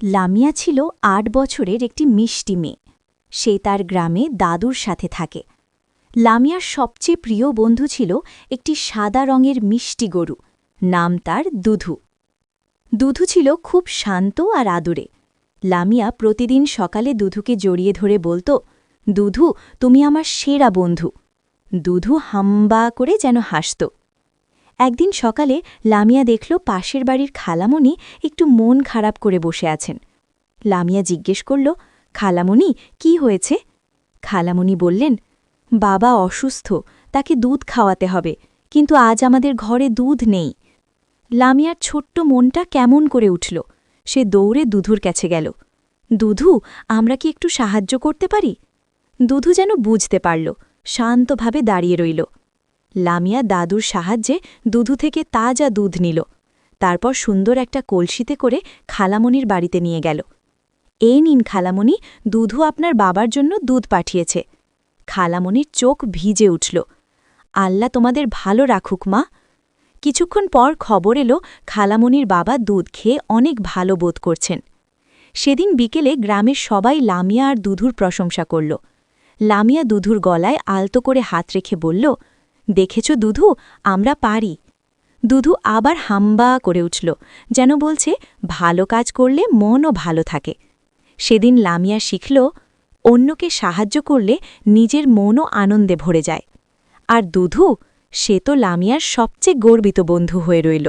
লামিয়া ছিল ৮ বছরের একটি মিষ্টি মেয়ে। সে তার গ্রামে দাদুর সাথে থাকে। লামিয়ার সবচেয়ে প্রিয় বন্ধু ছিল একটি সাদা রঙের মিষ্টি গরু। নাম তার দুধু। দুধু ছিল খুব শান্ত আর আদুরে। লামিয়া প্রতিদিন সকালে দুধুকে জড়িয়ে ধরে বলত, দুধু, তুমি আমার সেরা বন্ধু। দুধু হাম্বা করে যেন হাসত। একদিন সকালে লামিয়া দেখল পাশের বাড়ির খালামণি একটু মন খারাপ করে বসে আছেন। লামিয়া জিজ্ঞেস করল, খালামণি, কি হয়েছে? খালামণি বললেন, বাবা অসুস্থ, তাকে দুধ খাওয়াতে হবে, কিন্তু আজ আমাদের ঘরে দুধ নেই। লামিয়ার ছোট্ট মনটা কেমন করে উঠল। সে দৌড়ে দুধুর কাছে গেল। দুধু, আমরা কি একটু সাহায্য করতে পারি? দুধু যেন বুঝতে পারল, শান্তভাবে দাঁড়িয়ে রইল। লামিয়া দাদুর সাহায্যে দুধু থেকে তাজা দুধ নিল। তারপর সুন্দর একটা কলসিতে করে খালামণির বাড়িতে নিয়ে গেল। এই নিন খালামণি, দুধু আপনার বাবার জন্য দুধ পাঠিয়েছে। খালামণির চোখ ভিজে উঠল। আল্লাহ তোমাদের ভালো রাখুক মা। কিছুক্ষণ পর খবর এলো খালামণির বাবা দুধ খেয়ে অনেক ভালো বোধ করছেন। সেদিন বিকেলে গ্রামের সবাই লামিয়া আর দুধুর প্রশংসা করল। লামিয়া দুধুর গলায় আলতো করে হাত রেখে বলল, দেখেছ দুধু, আমরা পারি। দুধু আবার হাম্বা করে উঠল, যেন বলছে ভালো কাজ করলে মনও ভালো থাকে। সেদিন লামিয়া শিখল, অন্যকে সাহায্য করলে নিজের মনও আনন্দে ভরে যায়। আর দুধু, সে তো লামিয়ার সবচেয়ে গর্বিত বন্ধু হয়ে রইল।